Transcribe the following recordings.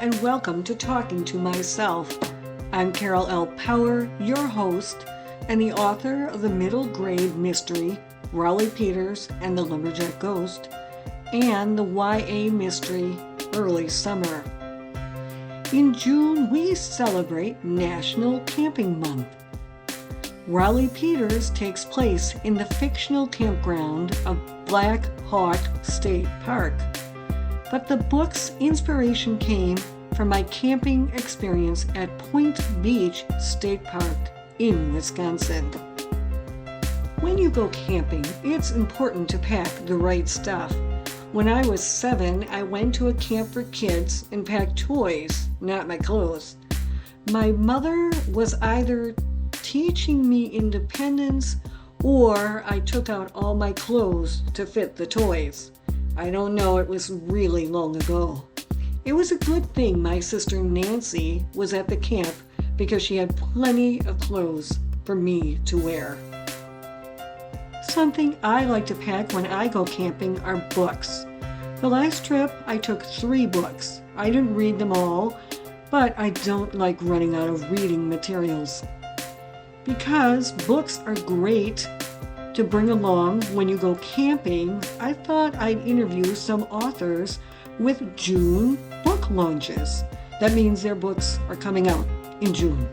and welcome to Talking to Myself. I'm Carol L. Power, your host, and the author of the middle grade mystery, Raleigh Peters and the Lumberjack Ghost, and the YA mystery, Early Summer. In June, we celebrate National Camping Month. Raleigh Peters takes place in the fictional campground of Black Hawk State Park. But the book's inspiration came from my camping experience at Point Beach State Park in Wisconsin. When you go camping, it's important to pack the right stuff. When I was 7, I went to a camp for kids and packed toys, not my clothes. My mother was either teaching me independence or I took out all my clothes to fit the toys. I don't know, it was really long ago. It was a good thing my sister Nancy was at the camp because she had plenty of clothes for me to wear. Something I like to pack when I go camping are books. The last trip I took 3 books. I didn't read them all, but I don't like running out of reading materials. Because books are great to bring along when you go camping, I thought I'd interview some authors with June book launches. That means their books are coming out in June.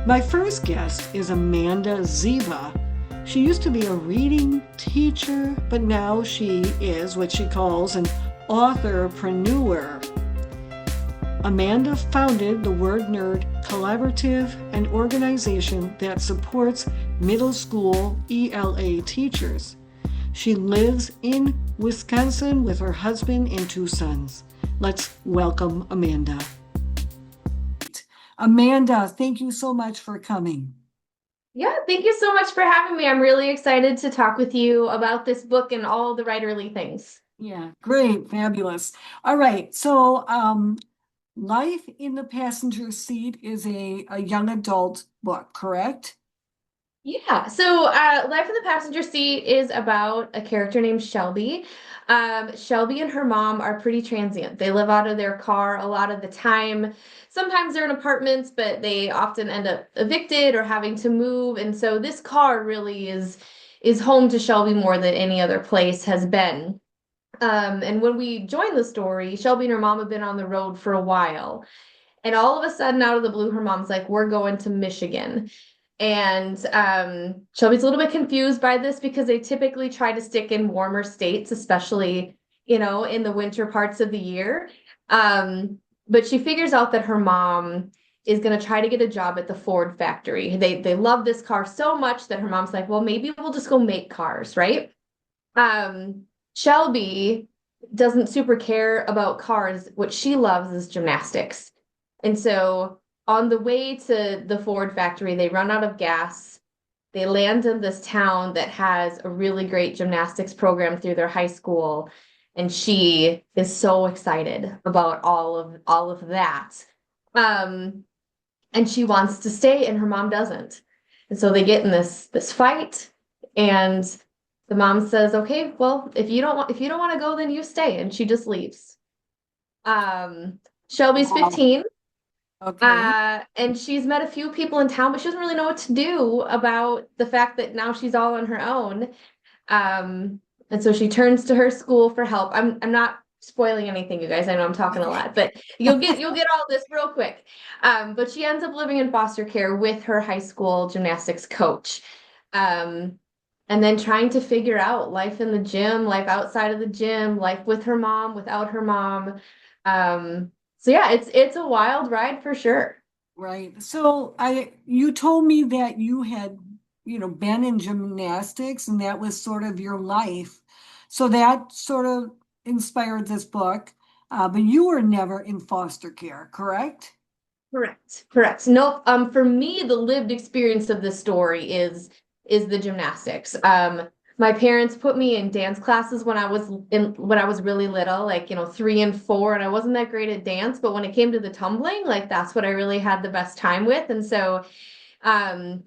My first guest is Amanda Zieba. She used to be a reading teacher, but now she is what she calls an authorpreneur. Amanda founded the Word Nerd Collaborative, an organization that supports middle school ELA teachers. She lives in Wisconsin with her husband and 2 sons. Let's welcome Amanda. Amanda, thank you so much for coming. Yeah, thank you so much for having me. I'm really excited to talk with you about this book and all the writerly things. Yeah, great, fabulous. All right, so Life in the Passenger Seat is a young adult book, correct? Yeah, so Life in the Passenger Seat is about a character named Shelby. Shelby and her mom are pretty transient. They live out of their car a lot of the time. Sometimes they're in apartments, but they often end up evicted or having to move. And so this car really is home to Shelby more than any other place has been. And when we joined the story, Shelby and her mom have been on the road for a while. And all of a sudden, out of the blue, her mom's like, "We're going to Michigan." And Shelby's a little bit confused by this because they typically try to stick in warmer states, especially, in the winter parts of the year. But she figures out that her mom is going to try to get a job at the Ford factory. They love this car so much that her mom's like, "Well, maybe we'll just go make cars, right?" Shelby doesn't super care about cars. What she loves is gymnastics. And so on the way to the Ford factory, they run out of gas. They land in this town that has a really great gymnastics program through their high school. And she is so excited about all of that. And she wants to stay, and her mom doesn't. And so they get in this fight, and the mom says, "Okay, well, if you don't want to go, then you stay," and she just leaves. Shelby's Wow. 15. Okay. And she's met a few people in town, but she doesn't really know what to do about the fact that now she's all on her own. And so she turns to her school for help. I'm not spoiling anything, you guys. I know I'm talking a lot, but you'll get all this real quick. But she ends up living in foster care with her high school gymnastics coach. And then trying to figure out life in the gym, life outside of the gym, life with her mom, without her mom. So yeah, it's a wild ride for sure. Right. So you told me that you had, been in gymnastics and that was sort of your life. So that sort of inspired this book. But you were never in foster care, correct? Correct. Nope. For me, the lived experience of this story is the gymnastics. My parents put me in dance classes when I was really little, like, 3 and 4, and I wasn't that great at dance, but when it came to the tumbling, like that's what I really had the best time with. And so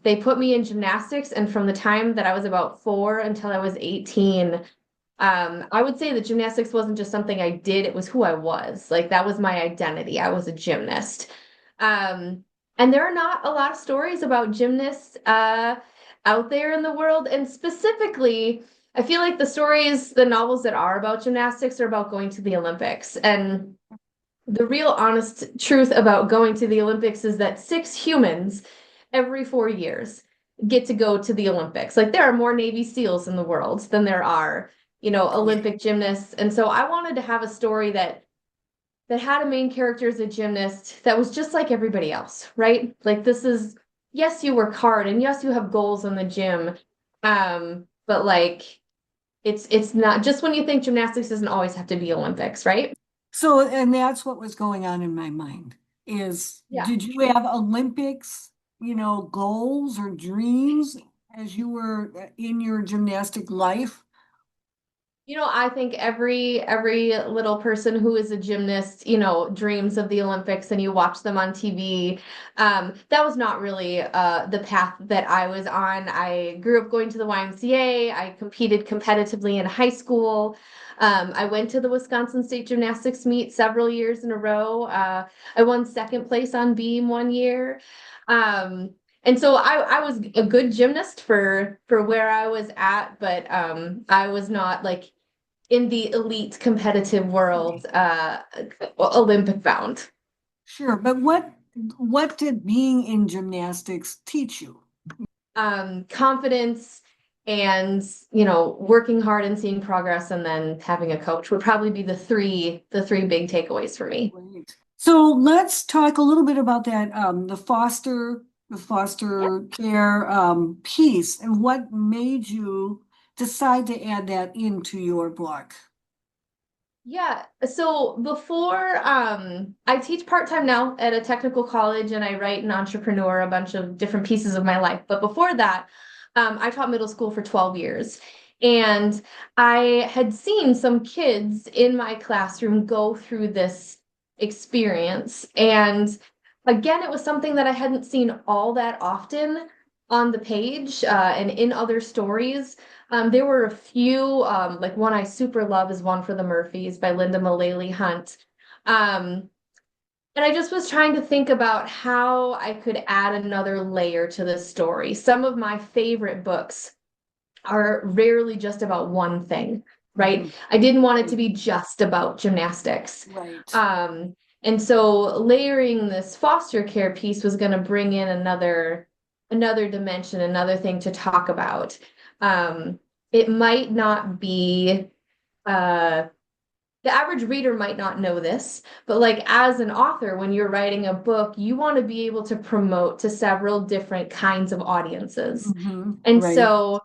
they put me in gymnastics, and from the time that I was about 4 until I was 18, I would say that gymnastics wasn't just something I did, it was who I was. Like that was my identity. I was a gymnast. Um, and there are not a lot of stories about gymnasts out there in the world. And specifically, I feel like the stories, the novels that are about gymnastics are about going to the Olympics. And the real honest truth about going to the Olympics is that 6 humans every 4 years get to go to the Olympics. Like there are more Navy SEALs in the world than there are, Olympic gymnasts. And so I wanted to have a story that had a main character as a gymnast that was just like everybody else, right? Like this is yes, you work hard and yes, you have goals in the gym. But like it's not just when you think gymnastics doesn't always have to be Olympics, right? So, and that's what was going on in my mind is, Yeah. did you have Olympics, goals or dreams as you were in your gymnastic life? I think every little person who is a gymnast, dreams of the Olympics and you watch them on TV. That was not really the path that I was on. I grew up going to the YMCA. I competed competitively in high school. I went to the Wisconsin State Gymnastics meet several years in a row. I won second place on beam one year. Um, and so I was a good gymnast for where I was at, but I was not like in the elite competitive world, Olympic bound. Sure, but what did being in gymnastics teach you? Confidence and working hard and seeing progress and then having a coach would probably be the three big takeaways for me. Great. So let's talk a little bit about that, the Yeah. foster care piece, and what made you decide to add that into your book. Yeah. So before I teach part-time now at a technical college and I write an entrepreneur, a bunch of different pieces of my life. But before that, I taught middle school for 12 years. And I had seen some kids in my classroom go through this experience. And again, it was something that I hadn't seen all that often on the page and in other stories. There were a few, like one I super love is One for the Murphys by Linda Mullally Hunt. Um, and I just was trying to think about how I could add another layer to this story. Some of my favorite books are rarely just about one thing, right? Mhm. I didn't want it to be just about gymnastics. Right. Um, and so layering this foster care piece was going to bring in another dimension, another thing to talk about. It might not be uh the average reader might not know this, but like as an author, when you're writing a book, you want to be able to promote to several different kinds of audiences. And Right. so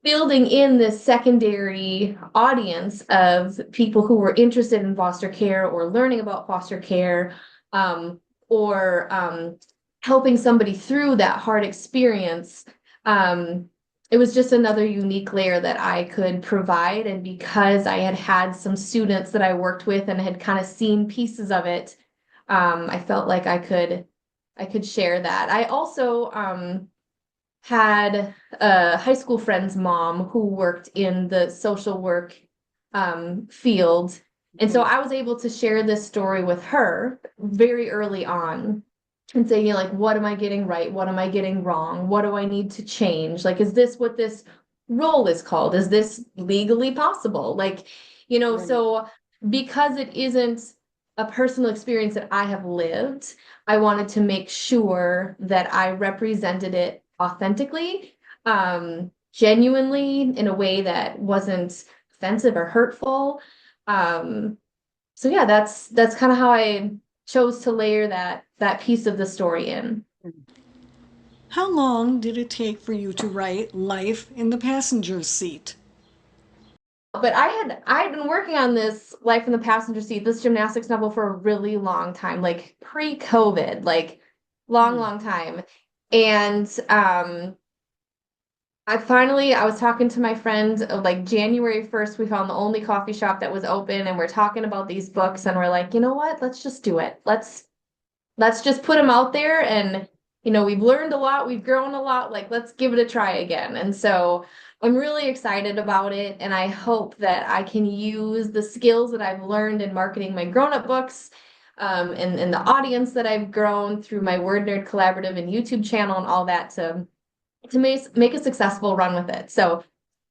building in this secondary audience of people who were interested in foster care or learning about foster care, um, or helping somebody through that hard experience. It was just another unique layer that I could provide. And because I had had some students that I worked with and had kind of seen pieces of it, I felt like I could share that. I also had a high school friend's mom who worked in the social work field. And so Okay. I was able to share this story with her very early on and say, like, what am I getting right? What am I getting wrong? What do I need to change? Like, is this what this role is called? Is this legally possible? Like, Right. so because it isn't a personal experience that I have lived, I wanted to make sure that I represented it authentically, genuinely in a way that wasn't offensive or hurtful. Um, so yeah, that's kind of how I chose to layer that piece of the story in. How long did it take for you to write Life in the Passenger Seat? But I had been working on this Life in the Passenger Seat, this gymnastics novel for a really long time, like pre-COVID, like long, Hmm. long time. And I was talking to my friend like January 1st, we found the only coffee shop that was open and we're talking about these books and we're like, you know what? Let's just do it. Let's just put them out there and we've learned a lot, we've grown a lot, like let's give it a try again. And so I'm really excited about it, and I hope that I can use the skills that I've learned in marketing my grown-up books, and the audience that I've grown through my Word Nerd Collaborative and YouTube channel and all that to make a successful run with it. So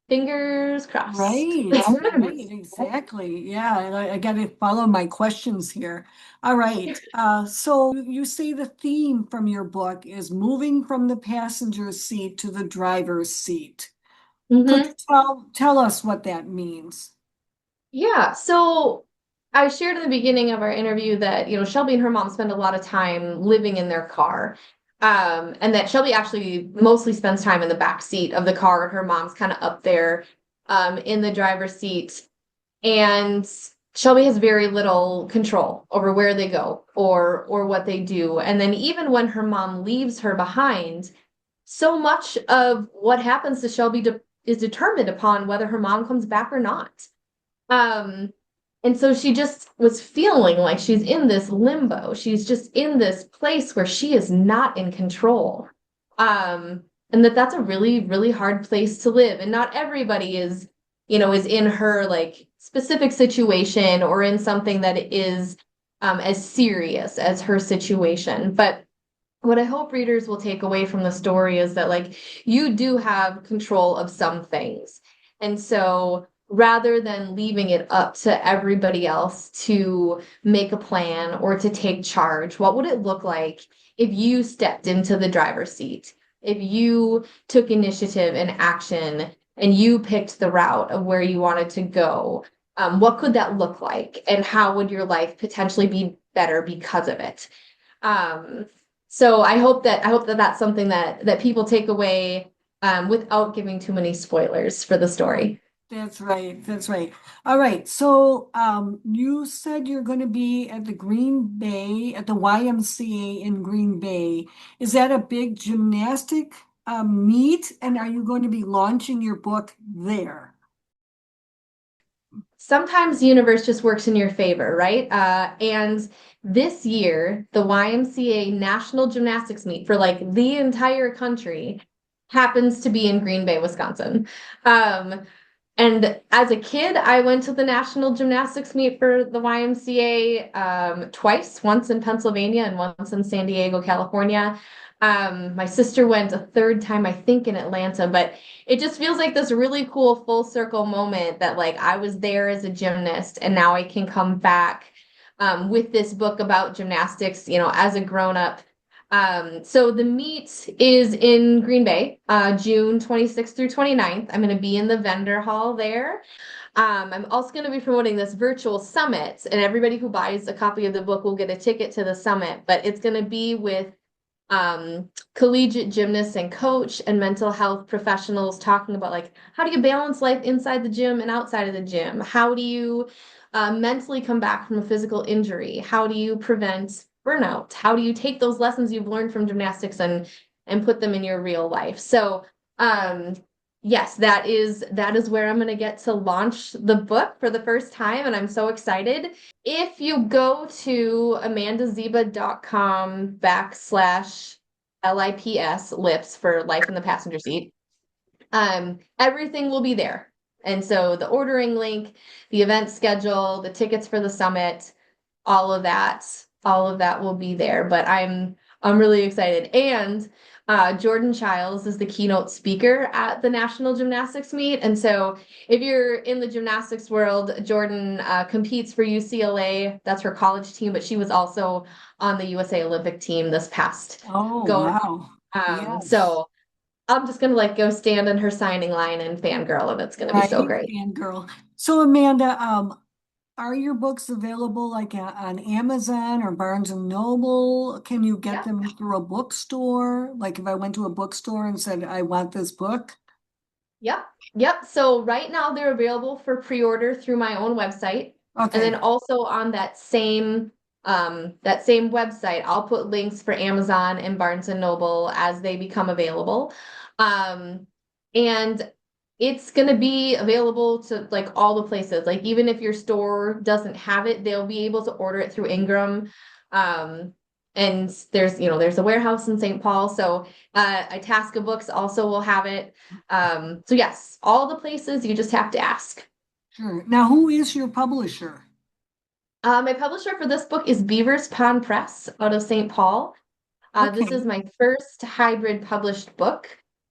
fingers crossed. Right, right, exactly. Yeah, and I got to follow my questions here. All right. So you say the theme from your book is moving from the passenger seat to the driver's seat. Could you Mhm. tell us what that means? Yeah, so I shared in the beginning of our interview that, Shelby and her mom spend a lot of time living in their car. And that Shelby actually mostly spends time in the back seat of the car, and her mom's kind of up there in the driver's seat. And Shelby has very little control over where they go or what they do. And then even when her mom leaves her behind, so much of what happens to Shelby is determined upon whether her mom comes back or not. Um, and so she just was feeling like she's in this limbo. She's just in this place where she is not in control. And that's a really, really hard place to live. And not everybody is in her like specific situation or in something that is as serious as her situation. But what I hope readers will take away from the story is that like you do have control of some things. And so rather than leaving it up to everybody else to make a plan or to take charge, what would it look like if you stepped into the driver's seat? If you took initiative and action and you picked the route of where you wanted to go? What could that look like? And how would your life potentially be better because of it? Um, so I hope that that's something that people take away without giving too many spoilers for the story. That's right. That's right. All right. So, you said you're going to be at the Green Bay, at the YMCA in Green Bay. Is that a big gymnastic meet? And are you going to be launching your book there? Sometimes the universe just works in your favor, right? And this year, the YMCA National Gymnastics Meet for like the entire country happens to be in Green Bay, Wisconsin. Um, And as a kid, I went to the National Gymnastics Meet for the YMCA twice, once in Pennsylvania and once in San Diego, California. My sister went a third time, I think, in Atlanta, but it just feels like this really cool full circle moment that like I was there as a gymnast and now I can come back with this book about gymnastics, as a grown up. So the meet is in Green Bay, June 26th through 29th. I'm going to be in the vendor hall there. I'm also going to be promoting this virtual summit, and everybody who buys a copy of the book will get a ticket to the summit. But it's going to be with collegiate gymnasts and coach and mental health professionals talking about like how do you balance life inside the gym and outside of the gym? How do you mentally come back from a physical injury? How do you prevent burnout? How do you take those lessons you've learned from gymnastics and put them in your real life? So um yes, that is where I'm going to get to launch the book for the first time, and I'm so excited. If you go to amandazieba.com/LIPS lips for life in the passenger seat, everything will be there. And so the ordering link, the event schedule, the tickets for the summit, all of that, all of that will be there. But I'm really excited. And Jordan Childs is the keynote speaker at the National Gymnastics Meet. And so if you're in the gymnastics world, Jordan competes for UCLA. That's her college team, but she was also on the USA Olympic team this past Oh, go. wow. Yes. So I'm just gonna like go stand in her signing line and fangirl, and it's gonna be Right, so great. fangirl. So, Amanda, are your books available like on Amazon or Barnes and Noble? Can you get Yep, them through a bookstore? Like if I went to a bookstore and said, I want this book? yep, yep. So right now they're available for pre-order through my own website. And then Okay. also on that same website, I'll put links for Amazon and Barnes and Noble as they become available. Um, and it's gonna be available to like all the places. Like even if your store doesn't have it, they'll be able to order it through Ingram. Um, and there's a warehouse in St. Paul. So Itasca Books also will have it. So yes, all the places you just have to ask. Sure. Now, who is your publisher? My publisher for this book is Beavers Pond Press out of St. Paul. This is Okay. my first hybrid published book.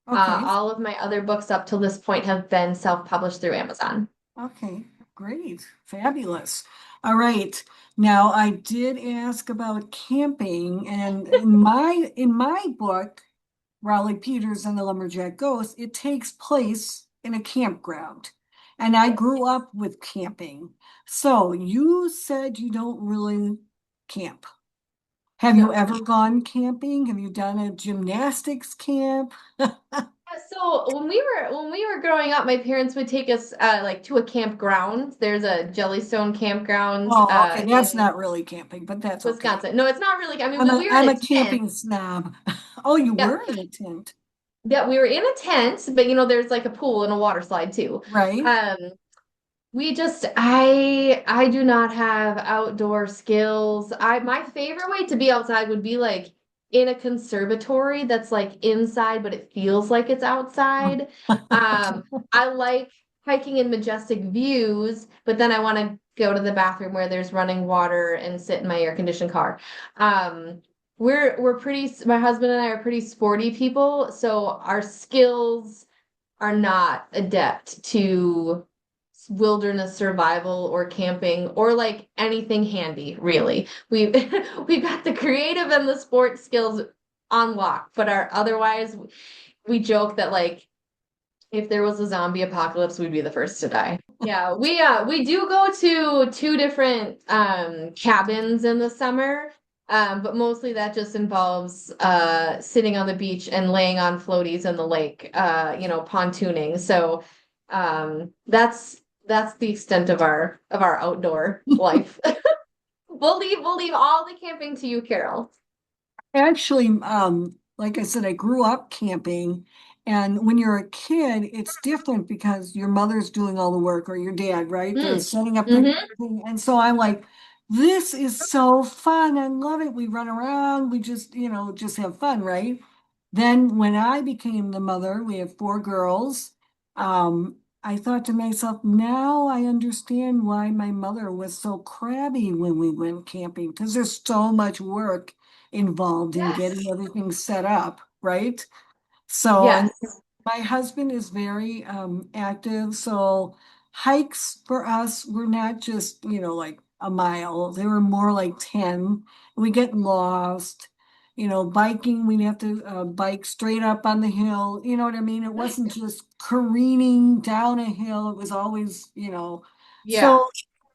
Okay. All of my other books up till this point have been self-published through Amazon. Okay. Great. Fabulous. All right. Now, I did ask about camping, and in my book, Raleigh Peters and the Lumberjack Ghost, it takes place in a campground. And I grew up with camping. So you said you don't really camp. Have you No. ever gone camping? Have you done a gymnastics camp? So when we were growing up, my parents would take us like to a campground. There's a Jellystone campground Oh, okay. That's in not really camping, but that's okay. Wisconsin. No, it's not really. I mean, I'm a we were in I'm a a tent. camping snob. Oh, you Yeah, were in a tent, yeah, we were in a tent, but there's like a pool and a water slide too. right? Um, I do not have outdoor skills. My favorite way to be outside would be like in a conservatory that's like inside, but it feels like it's outside. Um, I like hiking in majestic views, but then I want to go to the bathroom where there's running water and sit in my air conditioned car. Um, my husband and I are pretty sporty people, so our skills are not adept to wilderness survival or camping or like anything handy, really. We've we've got the creative and the sports skills on lock, but our otherwise we joke that like if there was a zombie apocalypse, we'd be the first to die. Yeah, we do go to two different cabins in the summer. But mostly that just involves sitting on the beach and laying on floaties in the lake, pontooning. So that's the extent of our outdoor life. We'll leave all the camping to you, Carol. Actually, like I said, I grew up camping, and when you're a kid, it's different because your mother's doing all the work or your dad, right? They're Mm. setting up the Mm-hmm. thing. And so I'm like, this is so fun. I love it. We run around, we just have fun, right? Then when I became the mother, we have four girls. I thought to myself, now I understand why my mother was so crabby when we went camping, because there's so much work involved in getting Yes. everything set up, right? So, and Yes. my husband is very active. So, hikes for us were not just, like a mile, they were more like 10. We get lost. Biking, we'd have to bike straight up on the hill. You know what I mean? It wasn't just careening down a hill, it was always. Yeah. So,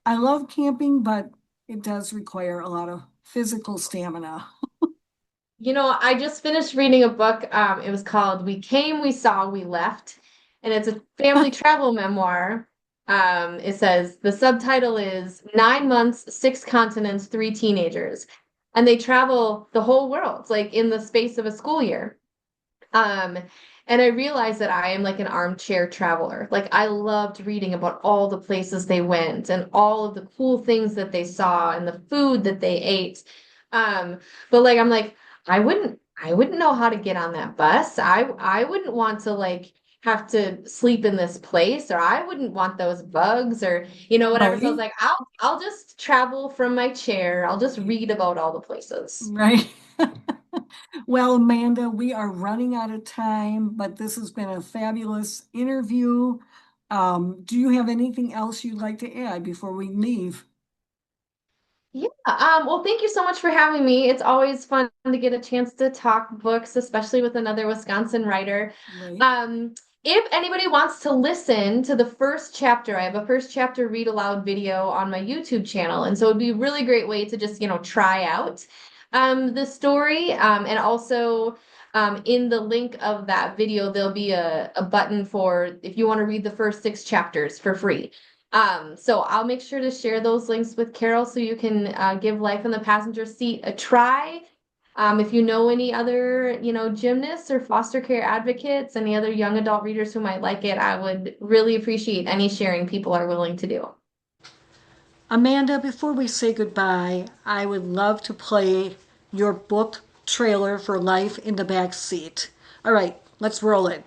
I love camping, but it does require a lot of physical stamina. I just finished reading a book. It was called We Came, We Saw, We Left, and it's a family travel memoir. It says the subtitle is 9 months, six continents, three teenagers. And they travel the whole world, like in the space of a school year. Um, and I realized that I am like an armchair traveler. Like I loved reading about all the places they went and all of the cool things that they saw and the food that they ate. But like I'm like, I wouldn't know how to get on that bus. I wouldn't want to like have to sleep in this place, or I wouldn't want those bugs or whatever. So I was Right? like, I'll just travel from my chair. I'll just read about all the places. Right. Well, Amanda, we are running out of time, but this has been a fabulous interview. Do you have anything else you'd like to add before we leave? Yeah. Well, thank you so much for having me. It's always fun to get a chance to talk books, especially with another Wisconsin writer. Right. Um, if anybody wants to listen to the first chapter, I have a first chapter read aloud video on my YouTube channel. And so it'd be a really great way to just, try out the story. And also in the link of that video, there'll be a button for if you want to read the first six chapters for free. So I'll make sure to share those links with Carol so you can give Life in the Passenger Seat a try. If you know any other, gymnasts or foster care advocates, any other young adult readers who might like it, I would really appreciate any sharing people are willing to do. Amanda, before we say goodbye, I would love to play your book trailer for Life in the Back Seat. All right, let's roll it.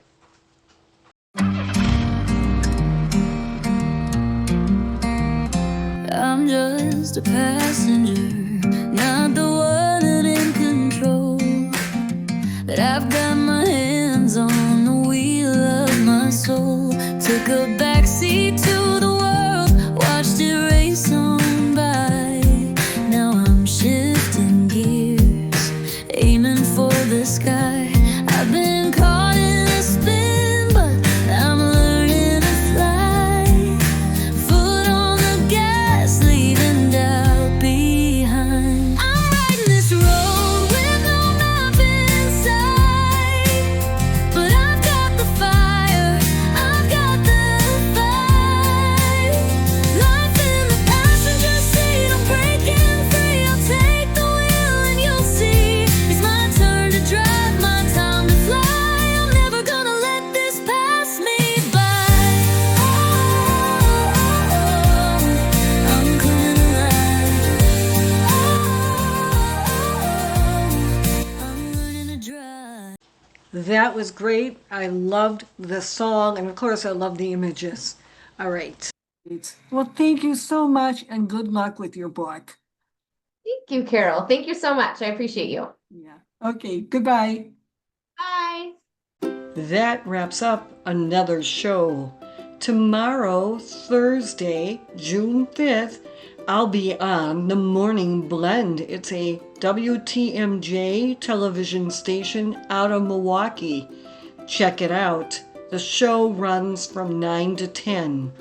I'm just a passenger, not the one in control. But I've got my hands on the wheel of my soul. Took a backseat to the world, watched it race on by. Now I'm shifting gears, aiming for the sky. I've been caught in a spin, but I'm learning to fly. Foot on the gas, leaving doubt behind. I'm riding this road with no map in sight, but I've got the fire, I've got the fight. Life in the passenger seat, I'm breaking free. I'll take the wheel and you'll see. It's my turn to drive, my time to fly. I'm never gonna let this pass me by. I'm coming alive. I'm learning to drive. That was great. I loved the song, and of course, I love the images. All right. Well, thank you so much, and good luck with your book. Thank you, Carol. Thank you so much. I appreciate you. Yeah. Okay, goodbye. Bye. That wraps up another show. Tomorrow, Thursday, June 5th, I'll be on The Morning Blend. It's a WTMJ television station out of Milwaukee. Check it out. The show runs from 9 to 10.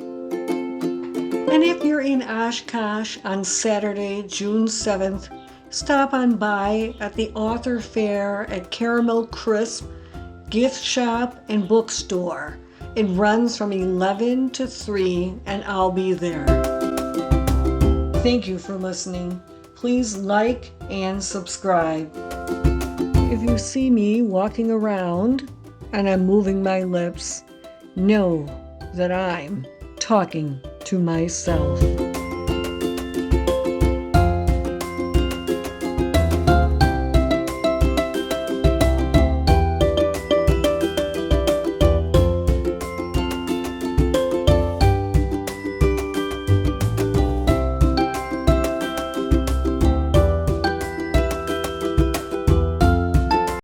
And if you're in Oshkosh on Saturday, June 7th, stop on by at the Author Fair at Caramel Crisp Gift Shop and Bookstore. It runs from 11 to 3, and I'll be there. Thank you for listening. Please like and subscribe. If you see me walking around and I'm moving my lips, know that I'm talking to myself.